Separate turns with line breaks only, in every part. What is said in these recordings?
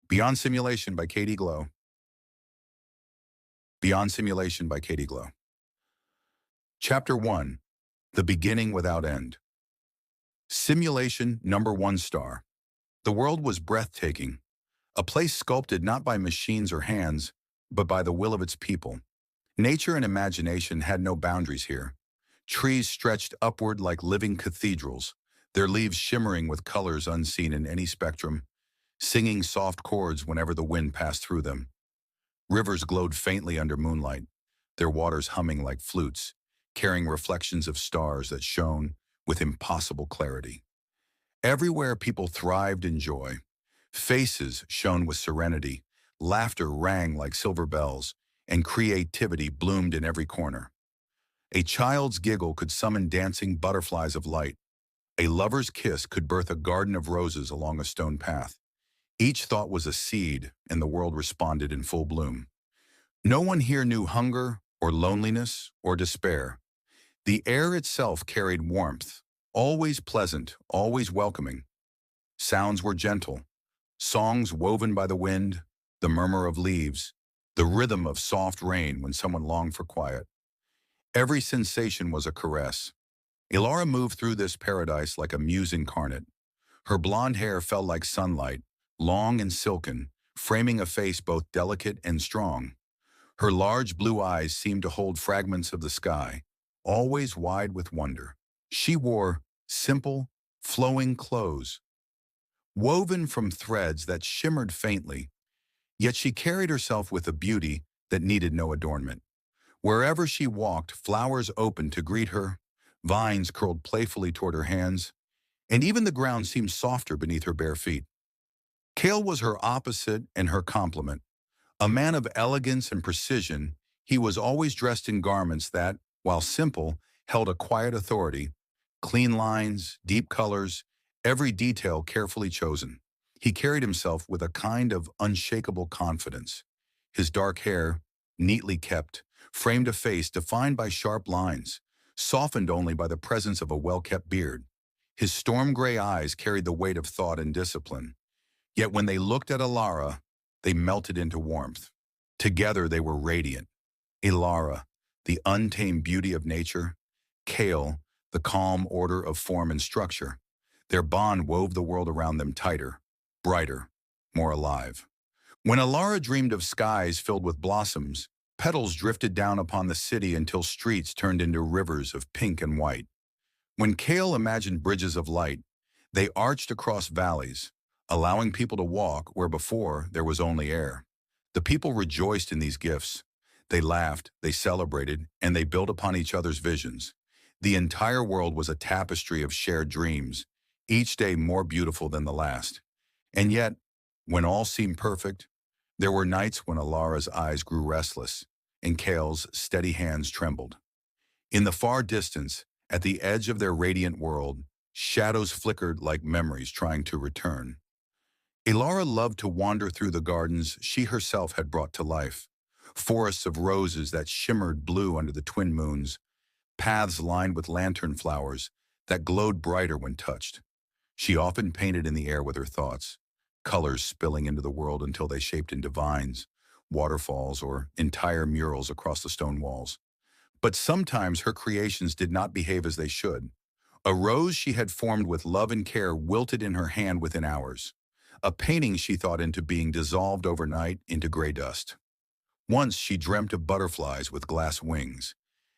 Beyond Simulation by Katie Glow. Beyond Simulation by Katie Glow. Chapter 1. The Beginning Without End. Simulation number 1 star. The world was breathtaking, a place sculpted not by machines or hands, but by the will of its people. Nature and imagination had no boundaries here. Trees stretched upward like living cathedrals, their leaves shimmering with colors unseen in any spectrum, singing soft chords whenever the wind passed through them. Rivers glowed faintly under moonlight, their waters humming like flutes, carrying reflections of stars that shone with impossible clarity. Everywhere people thrived in joy. Faces shone with serenity, laughter rang like silver bells, and creativity bloomed in every corner. A child's giggle could summon dancing butterflies of light. A lover's kiss could birth a garden of roses along a stone path. Each thought was a seed, and the world responded in full bloom. No one here knew hunger or loneliness or despair. The air itself carried warmth, always pleasant, always welcoming. Sounds were gentle, songs woven by the wind, the murmur of leaves, the rhythm of soft rain when someone longed for quiet. Every sensation was a caress. Ilara moved through this paradise like a muse incarnate. Her blonde hair fell like sunlight, long and silken, framing a face both delicate and strong. Her large blue eyes seemed to hold fragments of the sky, always wide with wonder. She wore simple, flowing clothes, woven from threads that shimmered faintly, yet she carried herself with a beauty that needed no adornment. Wherever she walked, flowers opened to greet her, vines curled playfully toward her hands, and even the ground seemed softer beneath her bare feet. Kale was her opposite and her complement. A man of elegance and precision, he was always dressed in garments that, while simple, held a quiet authority. Clean lines, deep colors, every detail carefully chosen. He carried himself with a kind of unshakable confidence. His dark hair, neatly kept, framed a face defined by sharp lines, softened only by the presence of a well-kept beard. His storm-gray eyes carried the weight of thought and discipline. Yet when they looked at Ilara, they melted into warmth. Together they were radiant. Ilara, the untamed beauty of nature; Kale, the calm order of form and structure. Their bond wove the world around them tighter, brighter, more alive. When Ilara dreamed of skies filled with blossoms, petals drifted down upon the city until streets turned into rivers of pink and white. When Kale imagined bridges of light, they arched across valleys, allowing people to walk where before there was only air. The people rejoiced in these gifts. They laughed, they celebrated, and they built upon each other's visions. The entire world was a tapestry of shared dreams, each day more beautiful than the last. And yet, when all seemed perfect, there were nights when Ilara's eyes grew restless and Kale's steady hands trembled. In the far distance, at the edge of their radiant world, shadows flickered like memories trying to return. Ilara loved to wander through the gardens she herself had brought to life. Forests of roses that shimmered blue under the twin moons, paths lined with lantern flowers that glowed brighter when touched. She often painted in the air with her thoughts, colors spilling into the world until they shaped into vines, waterfalls, or entire murals across the stone walls. But sometimes her creations did not behave as they should. A rose she had formed with love and care wilted in her hand within hours. A painting she thought into being dissolved overnight into gray dust. Once she dreamt of butterflies with glass wings,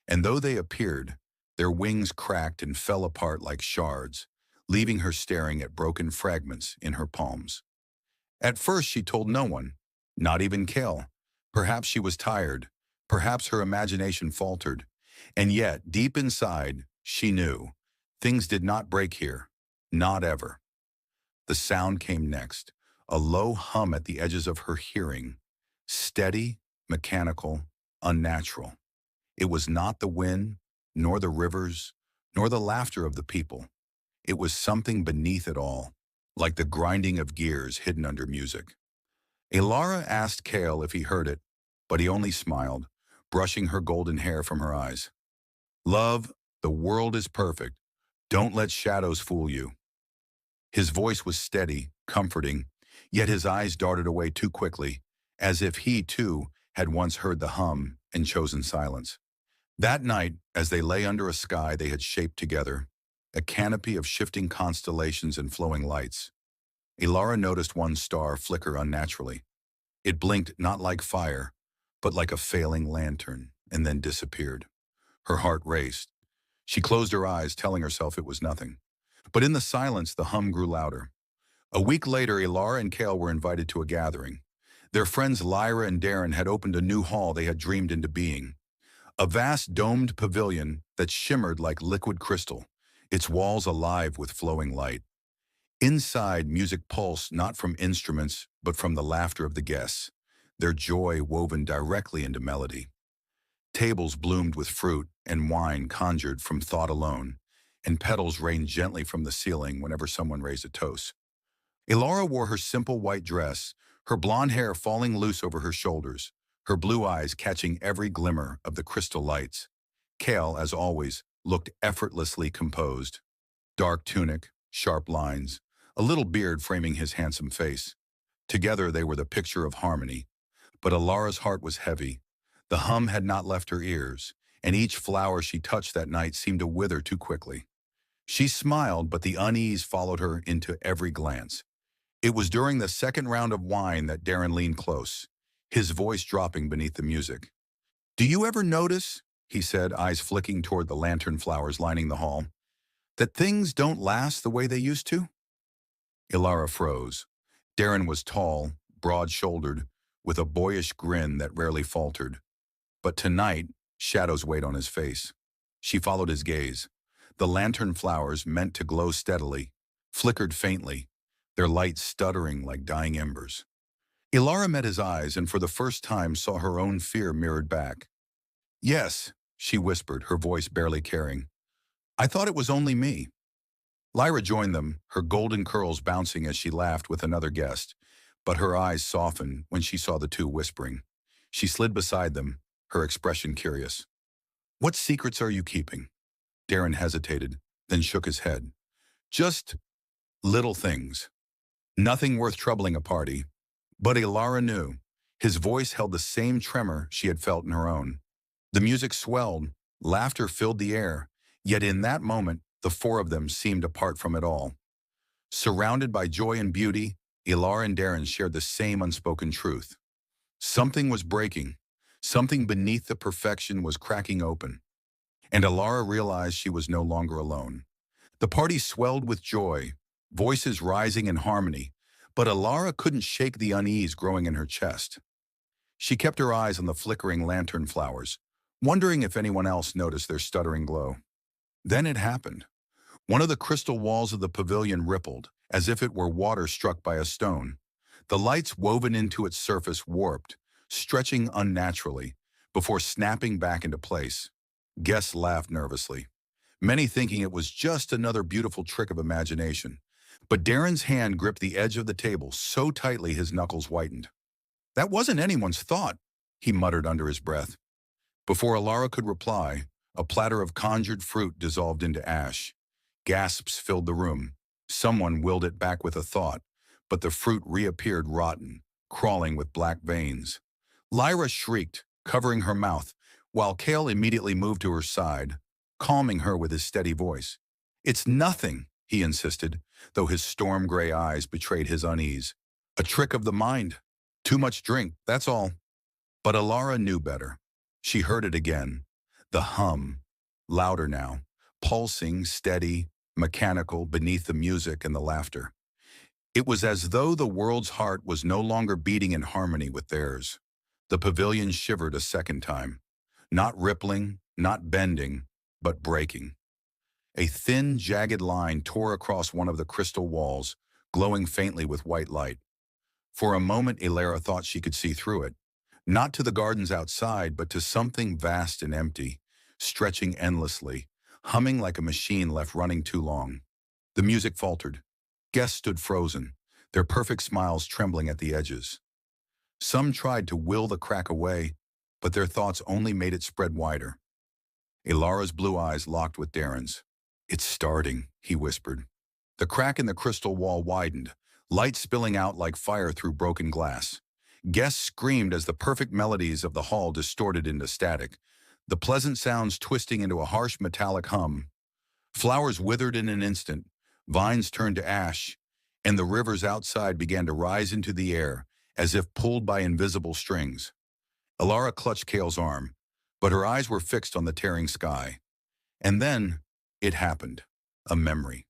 and though they appeared, their wings cracked and fell apart like shards, leaving her staring at broken fragments in her palms. At first she told no one, not even Kale. Perhaps she was tired, perhaps her imagination faltered, and yet, deep inside, she knew things did not break here, not ever. The sound came next, a low hum at the edges of her hearing, steady, mechanical, unnatural. It was not the wind, nor the rivers, nor the laughter of the people. It was something beneath it all, like the grinding of gears hidden under music. Ilara asked Kale if he heard it, but he only smiled, brushing her golden hair from her eyes. Love, the world is perfect. Don't let shadows fool you. His voice was steady, comforting, Yet his eyes darted away too quickly, as if he, too, had once heard the hum and chosen silence. That night, as they lay under a sky they had shaped together, a canopy of shifting constellations and flowing lights, Ilara noticed one star flicker unnaturally. It blinked not like fire, but like a failing lantern, and then disappeared. Her heart raced. She closed her eyes, telling herself it was nothing. But in the silence, the hum grew louder. A week later, Ilara and Kale were invited to a gathering. Their friends Lyra and Darren had opened a new hall they had dreamed into being. A vast domed pavilion that shimmered like liquid crystal, its walls alive with flowing light. Inside, music pulsed not from instruments, but from the laughter of the guests, their joy woven directly into melody. Tables bloomed with fruit, and wine conjured from thought alone, and petals rained gently from the ceiling whenever someone raised a toast. Ilara wore her simple white dress, her blonde hair falling loose over her shoulders, her blue eyes catching every glimmer of the crystal lights. Kale, as always, looked effortlessly composed. Dark tunic, sharp lines, a little beard framing his handsome face. Together they were the picture of harmony. But Ilara's heart was heavy. The hum had not left her ears, and each flower she touched that night seemed to wither too quickly. She smiled, but the unease followed her into every glance. It was during the second round of wine that Darren leaned close, his voice dropping beneath the music. "Do you ever notice," he said, eyes flicking toward the lantern flowers lining the hall, "that things don't last the way they used to?" Ilara froze. Darren was tall, broad-shouldered, with a boyish grin that rarely faltered. But tonight, shadows weighed on his face. She followed his gaze. The lantern flowers, meant to glow steadily, flickered faintly, their light stuttering like dying embers. Ilara met his eyes and for the first time saw her own fear mirrored back. "Yes," she whispered, her voice barely carrying. "I thought it was only me." Lyra joined them, her golden curls bouncing as she laughed with another guest, but her eyes softened when she saw the two whispering. She slid beside them, her expression curious. "What secrets are you keeping?" Darren hesitated, then shook his head. "Just little things. Nothing worth troubling a party." But Ilara knew. His voice held the same tremor she had felt in her own. The music swelled, laughter filled the air, yet in that moment, the four of them seemed apart from it all. Surrounded by joy and beauty, Ilara and Darren shared the same unspoken truth. Something was breaking. Something beneath the perfection was cracking open. And Ilara realized she was no longer alone. The party swelled with joy, voices rising in harmony, but Ilara couldn't shake the unease growing in her chest. She kept her eyes on the flickering lantern flowers, wondering if anyone else noticed their stuttering glow. Then it happened. One of the crystal walls of the pavilion rippled, as if it were water struck by a stone. The lights woven into its surface warped, stretching unnaturally, before snapping back into place. Guests laughed nervously, many thinking it was just another beautiful trick of imagination. But Darren's hand gripped the edge of the table so tightly his knuckles whitened. "That wasn't anyone's thought," he muttered under his breath. Before Ilara could reply, a platter of conjured fruit dissolved into ash. Gasps filled the room. Someone willed it back with a thought, but the fruit reappeared rotten, crawling with black veins. Lyra shrieked, covering her mouth, while Kale immediately moved to her side, calming her with his steady voice. "It's nothing," he insisted, though his storm-gray eyes betrayed his unease. "A trick of the mind. Too much drink, that's all." But Ilara knew better. She heard it again. The hum, louder now, pulsing, steady, mechanical beneath the music and the laughter. It was as though the world's heart was no longer beating in harmony with theirs. The pavilion shivered a second time. Not rippling, not bending, but breaking. A thin, jagged line tore across one of the crystal walls, glowing faintly with white light. For a moment, Ilara thought she could see through it, not to the gardens outside, but to something vast and empty, stretching endlessly, humming like a machine left running too long. The music faltered. Guests stood frozen, their perfect smiles trembling at the edges. Some tried to will the crack away, but their thoughts only made it spread wider. Ilara's blue eyes locked with Darren's. "It's starting," he whispered. The crack in the crystal wall widened, light spilling out like fire through broken glass. Guests screamed as the perfect melodies of the hall distorted into static, the pleasant sounds twisting into a harsh metallic hum. Flowers withered in an instant, vines turned to ash, and the rivers outside began to rise into the air as if pulled by invisible strings. Alara clutched Kale's arm, but her eyes were fixed on the tearing sky. And then, it happened. A memory.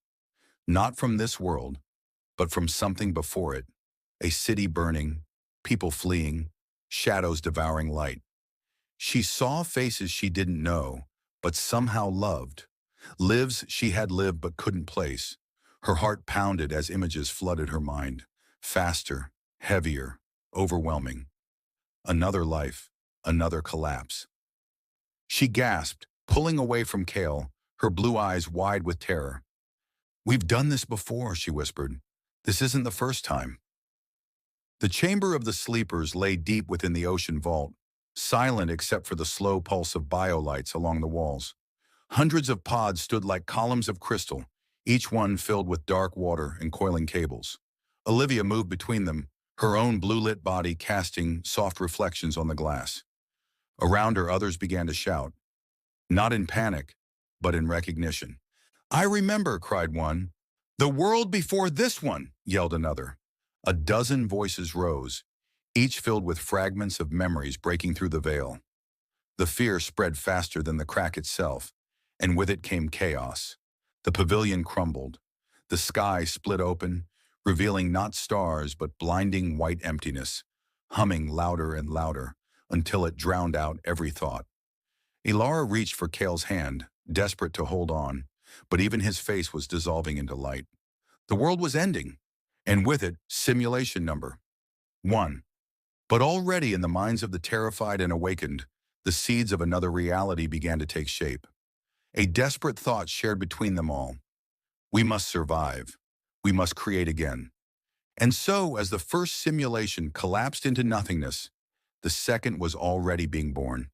Not from this world, but from something before it. A city burning, people fleeing, shadows devouring light. She saw faces she didn't know, but somehow loved. Lives she had lived but couldn't place. Her heart pounded as images flooded her mind. Faster, heavier, overwhelming. Another life, another collapse. She gasped, pulling away from Kale, her blue eyes wide with terror. "We've done this before," she whispered. "This isn't the first time." The chamber of the sleepers lay deep within the ocean vault, silent except for the slow pulse of biolights along the walls. Hundreds of pods stood like columns of crystal, each one filled with dark water and coiling cables. Olivia moved between them, her own blue-lit body casting soft reflections on the glass. Around her, others began to shout, not in panic, but in recognition. "I remember," cried one. "The world before this one," yelled another. A dozen voices rose, each filled with fragments of memories breaking through the veil. The fear spread faster than the crack itself, and with it came chaos. The pavilion crumbled. The sky split open, revealing not stars but blinding white emptiness, humming louder and louder until it drowned out every thought. Alara reached for Kale's hand, desperate to hold on, but even his face was dissolving into light. The world was ending, and with it, simulation number 1. But already in the minds of the terrified and awakened, the seeds of another reality began to take shape. A desperate thought shared between them all. We must survive. We must create again. And so, as the first simulation collapsed into nothingness, the second was already being born.